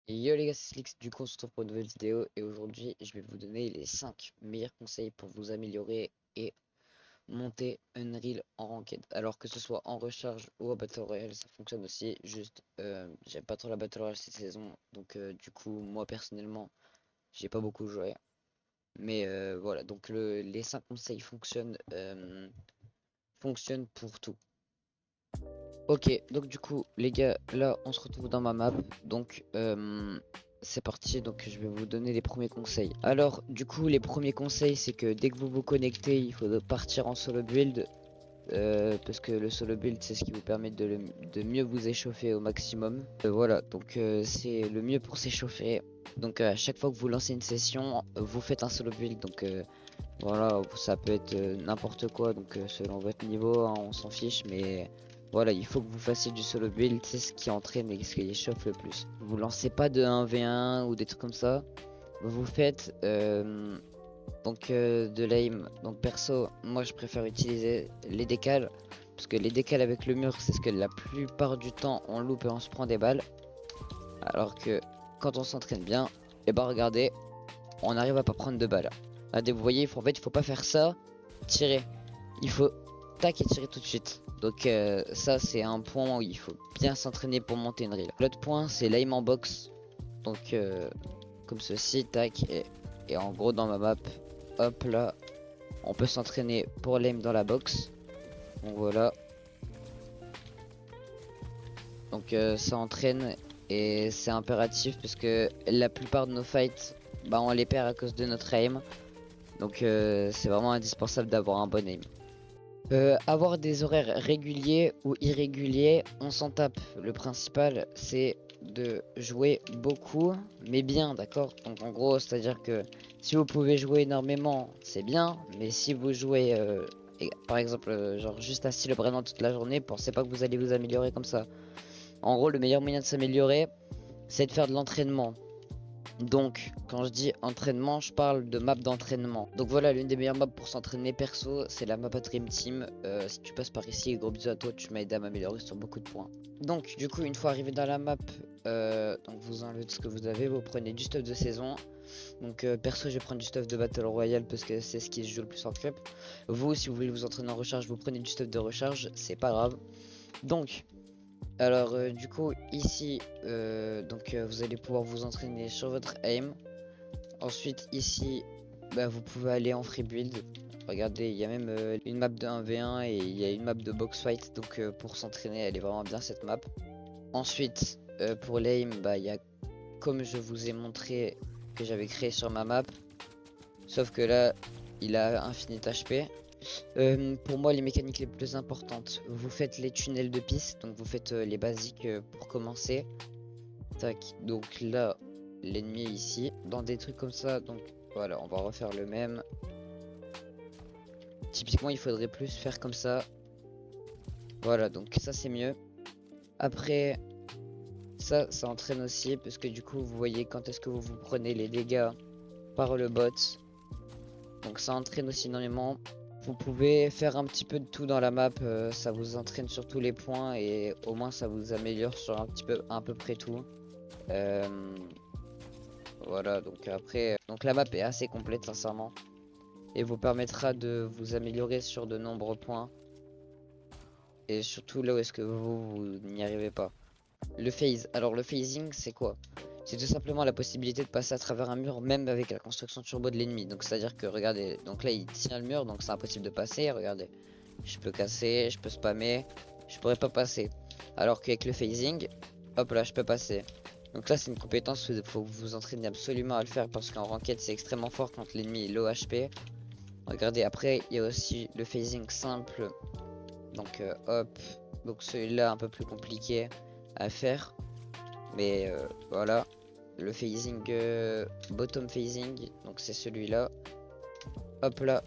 Yo les gars, c'est Slix, du coup on se retrouve pour une nouvelle vidéo et aujourd'hui je vais vous donner les 5 meilleurs conseils pour vous améliorer et monter Unreal en ranked. Alors que ce soit en recharge ou en Battle Royale, ça fonctionne aussi, juste j'aime pas trop la Battle Royale cette saison, donc du coup moi personnellement j'ai pas beaucoup joué. Mais voilà, donc les 5 conseils fonctionnent pour tout. Ok, donc du coup, les gars, là, on se retrouve dans ma map. Donc, c'est parti. Donc, je vais vous donner les premiers conseils. Alors, du coup, les premiers conseils, c'est que dès que vous vous connectez, il faut partir en solo build. Parce que le solo build, c'est ce qui vous permet de mieux vous échauffer au maximum. Voilà, donc c'est le mieux pour s'échauffer. Donc, à chaque fois que vous lancez une session, vous faites un solo build. Donc, voilà, ça peut être n'importe quoi, donc selon votre niveau, hein, on s'en fiche, mais voilà, il faut que vous fassiez du solo build, c'est ce qui entraîne et ce qui échauffe le plus. Vous lancez pas de 1v1 ou des trucs comme ça, vous faites de l'aim. Donc perso, moi je préfère utiliser les décales, parce que les décales avec le mur, c'est ce que la plupart du temps on loupe et on se prend des balles, alors que quand on s'entraîne bien, et bah regardez, on arrive à pas prendre de balles. Regardez, vous voyez, en fait, il faut pas faire ça, tirer. Il faut tac et tirer tout de suite. Donc ça, c'est un point où il faut bien s'entraîner pour monter une reel. L'autre point, c'est l'aim en box. Donc comme ceci, tac. Et en gros, dans ma map, hop là, on peut s'entraîner pour l'aim dans la box. Donc voilà. Donc ça entraîne et c'est impératif parce que la plupart de nos fights, bah, on les perd à cause de notre aim. Donc c'est vraiment indispensable d'avoir un bon aim. Avoir des horaires réguliers ou irréguliers, on s'en tape. Le principal, c'est de jouer beaucoup, mais bien, d'accord? Donc en gros, c'est-à-dire que si vous pouvez jouer énormément, c'est bien, mais si vous jouez, par exemple, genre juste assis le bras dans toute la journée, pensez pas que vous allez vous améliorer comme ça. En gros, le meilleur moyen de s'améliorer, c'est de faire de l'entraînement. Donc, quand je dis entraînement, je parle de map d'entraînement. Donc voilà, l'une des meilleures maps pour s'entraîner perso, c'est la map à Dream Team. Si tu passes par ici, gros bisous à toi, tu m'as aidé à m'améliorer sur beaucoup de points. Donc, du coup, une fois arrivé dans la map, donc vous enlevez tout ce que vous avez, vous prenez du stuff de saison. Donc, perso, je vais prendre du stuff de Battle Royale parce que c'est ce qui se joue le plus en cup. Vous, si vous voulez vous entraîner en recharge, vous prenez du stuff de recharge, c'est pas grave. Donc, alors du coup ici vous allez pouvoir vous entraîner sur votre aim. Ensuite ici bah, vous pouvez aller en free build. Regardez, il y a même une map de 1v1 et il y a une map de box fight. Donc pour s'entraîner, elle est vraiment bien cette map. Ensuite pour l'aim, bah il y a comme je vous ai montré que j'avais créé sur ma map. Sauf que là il a infinite HP. Pour moi, les mécaniques les plus importantes, vous faites les tunnels de piste, donc vous faites les basiques pour commencer. Tac, donc là, l'ennemi est ici. Dans des trucs comme ça, donc voilà, on va refaire le même. Typiquement, il faudrait plus faire comme ça. Voilà, donc ça c'est mieux. Après, ça entraîne aussi, parce que du coup, vous voyez quand est-ce que vous vous prenez les dégâts par le bot. Donc ça entraîne aussi énormément. Vous pouvez faire un petit peu de tout dans la map, ça vous entraîne sur tous les points et au moins ça vous améliore sur un petit peu à peu près tout. Euh, voilà, donc après, donc la map est assez complète sincèrement et vous permettra de vous améliorer sur de nombreux points et surtout là où est-ce que vous n'y arrivez pas. Le phase, alors le phasing c'est quoi? C'est tout simplement la possibilité de passer à travers un mur même avec la construction turbo de l'ennemi. Donc c'est à dire que regardez, donc là il tient le mur donc c'est impossible de passer, regardez. Je peux casser, je peux spammer, je pourrais pas passer. Alors qu'avec le phasing, hop là je peux passer. Donc là c'est une compétence, il faut que vous vous entraînez absolument à le faire parce qu'en ranked c'est extrêmement fort quand l'ennemi est low HP. Regardez, après il y a aussi le phasing simple. Donc hop, donc celui-là un peu plus compliqué à faire. Mais voilà, le phasing bottom phasing, donc c'est celui-là. Hop là,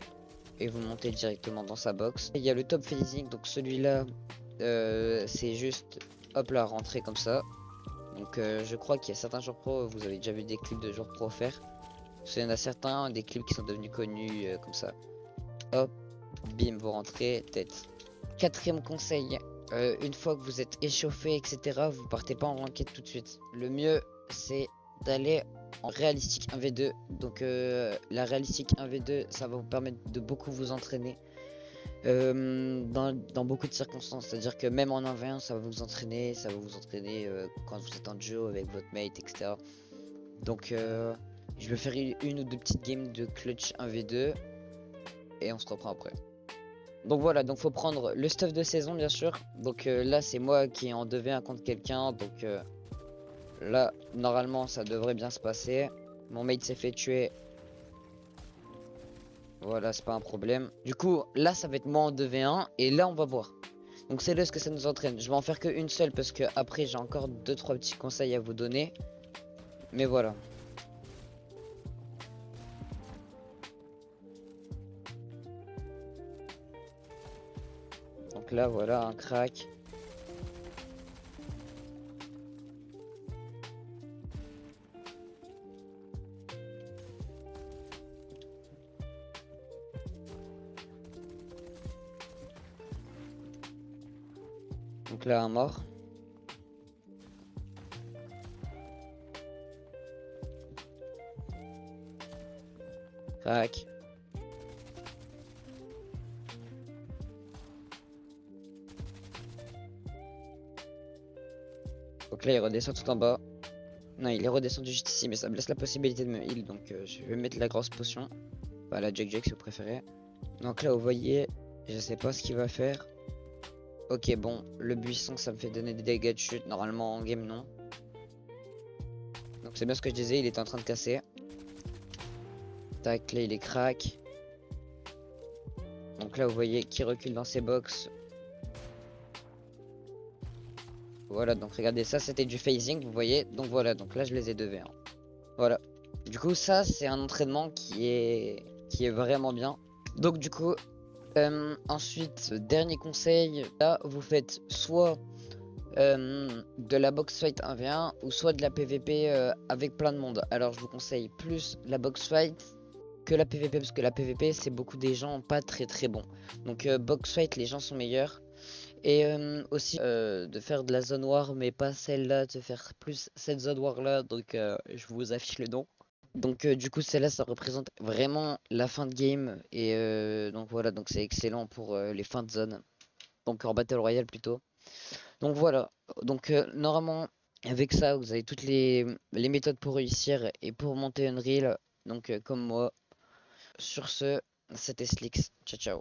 et vous montez directement dans sa box. Il y a le top phasing, donc celui-là, c'est juste, hop là, rentrer comme ça. Donc je crois qu'il y a certains joueurs pro, vous avez déjà vu des clips de joueurs pro faire. Il y en a certains, des clips qui sont devenus connus comme ça. Hop, bim, vous rentrez, tête. Quatrième conseil, une fois que vous êtes échauffé, etc., vous partez pas en ranked tout de suite. Le mieux, c'est d'aller en réalistique 1v2. Donc la réalistique 1v2, ça va vous permettre de beaucoup vous entraîner dans beaucoup de circonstances. C'est-à-dire que même en 1v1, ça va vous entraîner, quand vous êtes en duo avec votre mate, etc. Donc je vais faire une ou deux petites games de clutch 1v2 et on se reprend après. Donc voilà, donc faut prendre le stuff de saison bien sûr. Donc là c'est moi qui est en 2v1 contre quelqu'un. Donc là normalement ça devrait bien se passer. Mon mate s'est fait tuer. Voilà, c'est pas un problème. Du coup là ça va être moi en 2v1 et là on va voir. Donc c'est là ce que ça nous entraîne. Je vais en faire que une seule parce que après j'ai encore 2-3 petits conseils à vous donner. Mais voilà. Donc là voilà un crack. Donc là un mort. Crac. Donc là il redescend tout en bas. Non, il est redescendu juste ici, mais ça me laisse la possibilité de me heal, donc je vais mettre la grosse potion. Enfin la Jack si vous préférez. Donc là vous voyez, je sais pas ce qu'il va faire. Ok bon, le buisson ça me fait donner des dégâts de chute, normalement en game non. Donc c'est bien ce que je disais, il était en train de casser. Tac, là il est crack. Donc là vous voyez qu'il recule dans ses box. Voilà, donc regardez, ça c'était du phasing, vous voyez. Donc voilà, donc là je les ai 2v1. Voilà. Du coup ça c'est un entraînement qui est vraiment bien. Donc du coup, ensuite, dernier conseil, là vous faites soit de la box fight 1v1 ou soit de la PVP avec plein de monde. Alors je vous conseille plus la box fight que la PVP parce que la PVP c'est beaucoup des gens pas très bons. Donc box fight les gens sont meilleurs. Et aussi de faire de la zone war mais pas celle-là, de faire plus cette zone war là. Donc je vous affiche le nom. Donc du coup celle-là ça représente vraiment la fin de game et donc voilà, donc c'est excellent pour les fins de zone, donc en battle royale plutôt. Donc voilà, donc normalement avec ça vous avez toutes les méthodes pour réussir et pour monter Unreal, donc comme moi. Sur ce, c'était Slix, ciao ciao.